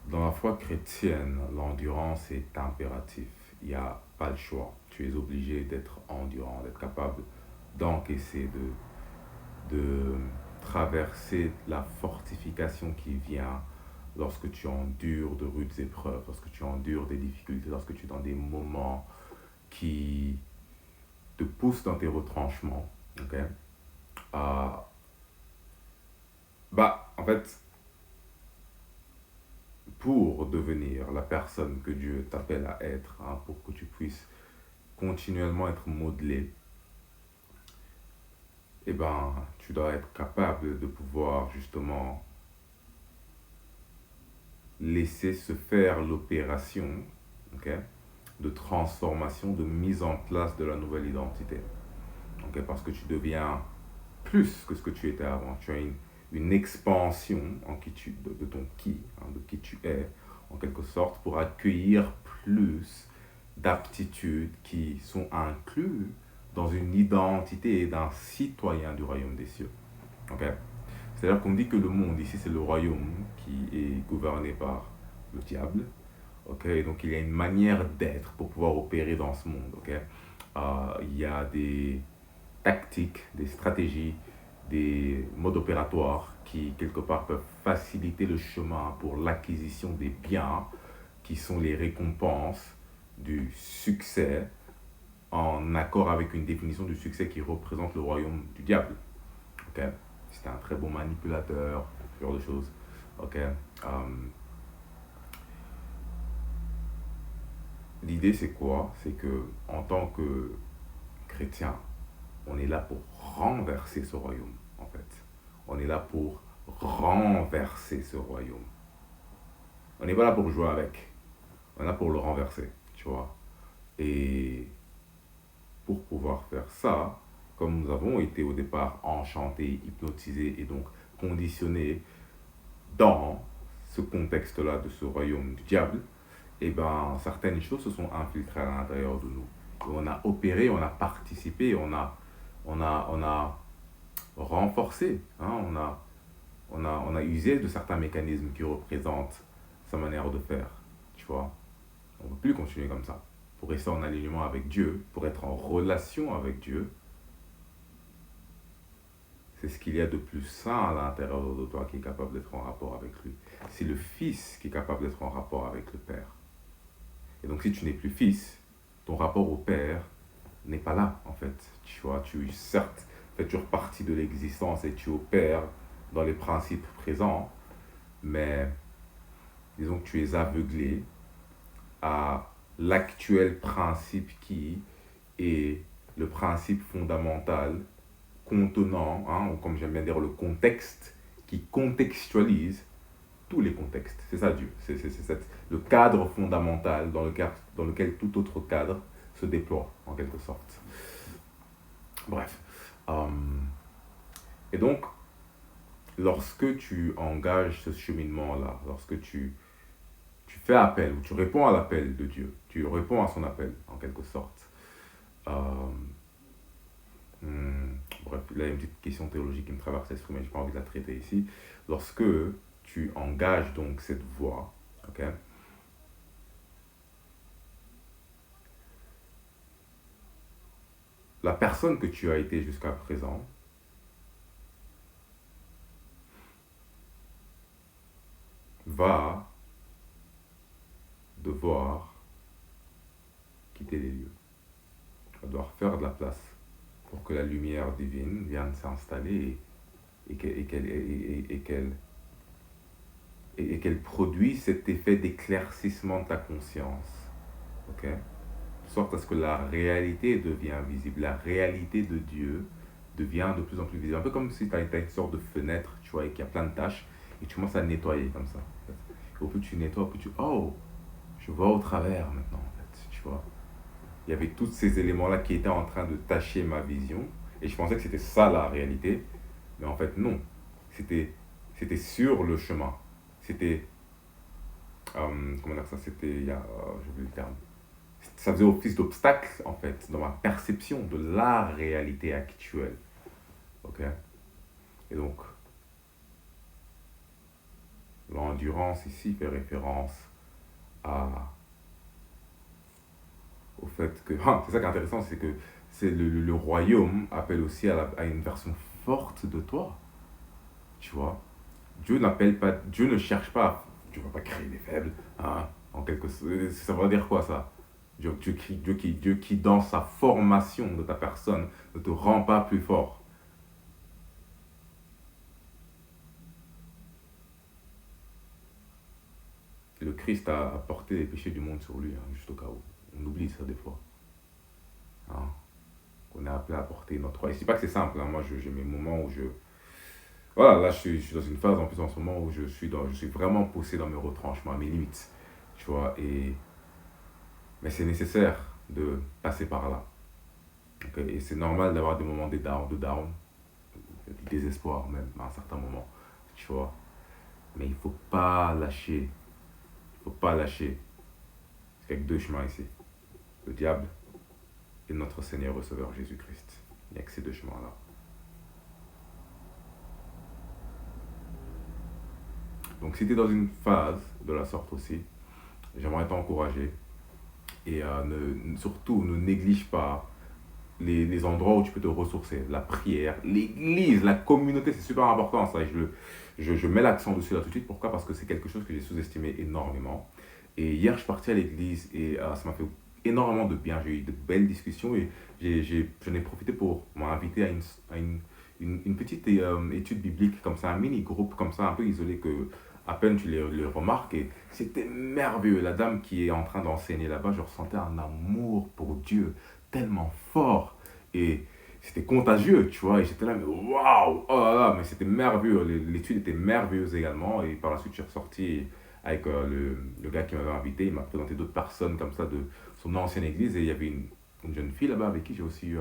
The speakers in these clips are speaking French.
Dans la foi chrétienne, l'endurance est impératif. Il n'y a pas le choix. Tu es obligé d'être endurant, d'être capable d'encaisser, de traverser la fortification qui vient lorsque tu endures de rudes épreuves, lorsque tu endures des difficultés, lorsque tu es dans des moments qui te poussent dans tes retranchements. Ok. En fait, pour devenir la personne que Dieu t'appelle à être, hein, pour que tu puisses continuellement être modelé, eh ben, tu dois être capable de pouvoir justement laisser se faire l'opération, ok, de transformation, de mise en place de la nouvelle identité. Ok, parce que tu deviens plus que ce que tu étais avant. Tu as une expansion de ton qui, hein, de qui tu es, en quelque sorte, pour accueillir plus d'aptitudes qui sont incluses dans une identité d'un citoyen du royaume des cieux. Okay. C'est-à-dire qu'on dit que le monde ici, c'est le royaume qui est gouverné par le diable. Okay. Donc il y a une manière d'être pour pouvoir opérer dans ce monde. Okay. Il y a des tactiques, des stratégies, des modes opératoires qui, quelque part, peuvent faciliter le chemin pour l'acquisition des biens qui sont les récompenses du succès en accord avec une définition du succès qui représente le royaume du diable. Ok. C'est un très bon manipulateur, ce genre de choses. Ok. L'idée, c'est quoi? C'est que, en tant que chrétien, on est là pour renverser ce royaume, en fait. On est là pour renverser ce royaume. On n'est pas là pour jouer avec. On est là pour le renverser, tu vois. Et pour pouvoir faire ça, comme nous avons été au départ enchantés, hypnotisés et donc conditionnés dans ce contexte-là de ce royaume du diable, eh ben, certaines choses se sont infiltrées à l'intérieur de nous. Et on a opéré, on a participé, on a renforcé, hein, on a usé de certains mécanismes qui représentent sa manière de faire, tu vois. On ne peut plus continuer comme ça. Pour rester en alignement avec Dieu, pour être en relation avec Dieu, c'est ce qu'il y a de plus sain à l'intérieur de toi qui est capable d'être en rapport avec lui. C'est le Fils qui est capable d'être en rapport avec le Père. Et donc si tu n'es plus Fils, ton rapport au Père n'est pas là, en fait. Tu vois, certes, en fait, tu repartis de l'existence et tu opères dans les principes présents, mais disons que tu es aveuglé à l'actuel principe qui est le principe fondamental contenant, hein, ou comme j'aime bien dire, le contexte qui contextualise tous les contextes. C'est ça Dieu. C'est le cadre fondamental dans lequel tout autre cadre se déploie, en quelque sorte. Bref. Et donc, lorsque tu engages ce cheminement-là, lorsque tu fais appel, ou tu réponds à l'appel de Dieu, tu réponds à son appel, en quelque sorte. Euh, Bref, là, il y a une petite question théologique qui me traverse l'esprit, mais je n'ai pas envie de la traiter ici. Lorsque tu engages donc cette voie, ok, la personne que tu as été jusqu'à présent va devoir quitter les lieux. Elle va devoir faire de la place pour que la lumière divine vienne s'installer et qu'elle produise cet effet d'éclaircissement de ta conscience. Ok? De sorte à ce que la réalité devient visible. La réalité de Dieu devient de plus en plus visible. Un peu comme si tu as une sorte de fenêtre, tu vois, et qu'il y a plein de taches, et tu commences à nettoyer comme ça. En fait. Au plus tu nettoies, au plus tu... Oh, je vois au travers maintenant, en fait, tu vois. Il y avait tous ces éléments-là qui étaient en train de tacher ma vision, et je pensais que c'était ça la réalité, mais en fait non. C'était, c'était sur le chemin. C'était, comment dire ça, c'était, j'ai oublié le terme. Ça faisait office d'obstacle, en fait, dans ma perception de la réalité actuelle. Ok. Et donc, L'endurance ici fait référence à, au fait que, c'est ça qui est intéressant, c'est que c'est le royaume appelle aussi à une version forte de toi, tu vois. Dieu n'appelle pas, Dieu ne cherche pas, tu ne vas pas créer des faibles, hein, en quelque sorte. Ça veut dire quoi ça? Dieu qui, dans sa formation de ta personne, ne te rend pas plus fort. Le Christ a porté les péchés du monde sur lui, hein, juste au cas où. On oublie ça des fois. Hein. On est appelé à porter notre roi. Je ne dis pas que c'est simple, hein. Moi j'ai mes moments où je... Voilà, là je suis dans une phase en plus en ce moment où je suis vraiment poussé dans mes retranchements, à mes limites. Tu vois, mais c'est nécessaire de passer par là. Okay? Et c'est normal d'avoir des moments de down, du désespoir même à un certain moment. Tu vois. Mais il ne faut pas lâcher. Il ne faut pas lâcher. Il n'y a que deux chemins ici. Le diable et notre Seigneur Receveur Jésus-Christ. Il n'y a que ces deux chemins-là. Donc si tu es dans une phase de la sorte aussi, j'aimerais t'encourager et surtout ne néglige pas les endroits où tu peux te ressourcer. La prière, l'église, la communauté, c'est super important. Ça. Je mets l'accent dessus là tout de suite. Pourquoi? Parce que c'est quelque chose que j'ai sous-estimé énormément. Et hier, je suis parti à l'église et ça m'a fait énormément de bien. J'ai eu de belles discussions et j'en ai profité pour m'inviter une petite étude biblique comme ça, un mini-groupe comme ça, un peu isolé que à peine tu les remarques. Et c'était merveilleux. La dame qui est en train d'enseigner là-bas, je ressentais un amour pour Dieu tellement fort. Et c'était contagieux, tu vois. Et j'étais là, mais waouh, oh là là, mais c'était merveilleux. L'étude était merveilleuse également. Et par la suite, je suis ressorti avec le gars qui m'avait invité. Il m'a présenté d'autres personnes comme ça de son ancienne église. Et il y avait une jeune fille là-bas avec qui j'ai aussi eu.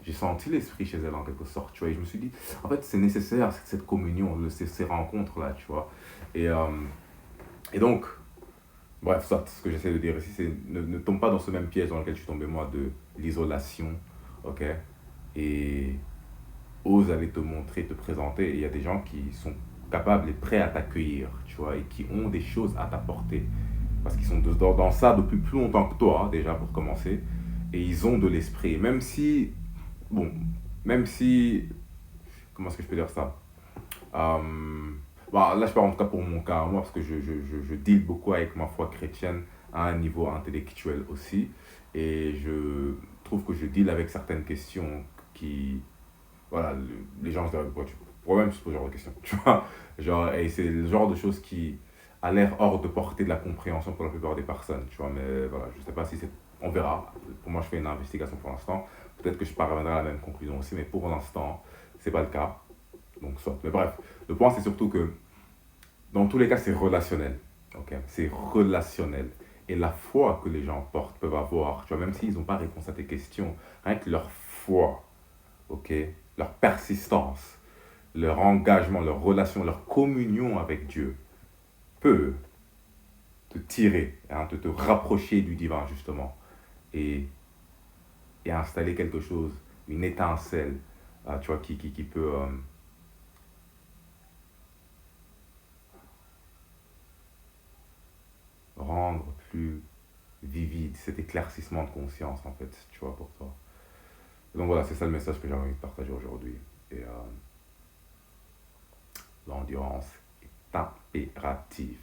J'ai senti l'esprit chez elle en quelque sorte, tu vois. Et je me suis dit, en fait, c'est nécessaire cette communion, ces rencontres-là, tu vois. Et, euh, et donc, bref, ça, ce que j'essaie de dire ici, c'est ne tombe pas dans ce même piège dans lequel je suis tombé moi de l'isolation, ok? Et ose aller te montrer, te présenter. Et il y a des gens qui sont capables et prêts à t'accueillir, tu vois, et qui ont des choses à t'apporter. Parce qu'ils sont dans ça depuis plus longtemps que toi, hein, déjà, pour commencer. Et ils ont de l'esprit. Même si, bon, même si, comment est-ce que je peux dire ça? Bah, là, je parle en tout cas pour mon cas, moi, parce que je deal beaucoup avec ma foi chrétienne à un niveau intellectuel aussi. Et je trouve que je deal avec certaines questions qui, voilà, les gens se disent, pourquoi tu pourquoi même tu te poses ce genre de questions, tu vois. Genre, et c'est le genre de choses qui a l'air hors de portée de la compréhension pour la plupart des personnes, tu vois. Mais voilà, je sais pas si c'est, on verra. Pour moi, je fais une investigation pour l'instant. Peut-être que je parviendrai à la même conclusion aussi, mais pour l'instant, c'est pas le cas. Donc, soit. Mais bref, le point, c'est surtout que dans tous les cas, c'est relationnel. Ok, c'est relationnel. Et la foi que les gens portent, peuvent avoir, tu vois, même s'ils n'ont pas réponse à tes questions, rien que leur foi, ok, leur persistance, leur engagement, leur relation, leur communion avec Dieu peut te tirer, hein, te rapprocher du divin, justement, et, et installer quelque chose, une étincelle, tu vois, qui peut rendre plus vivide cet éclaircissement de conscience, en fait, tu vois, pour toi. Donc voilà, c'est ça le message que j'ai envie de partager aujourd'hui. Et l'endurance est impérative.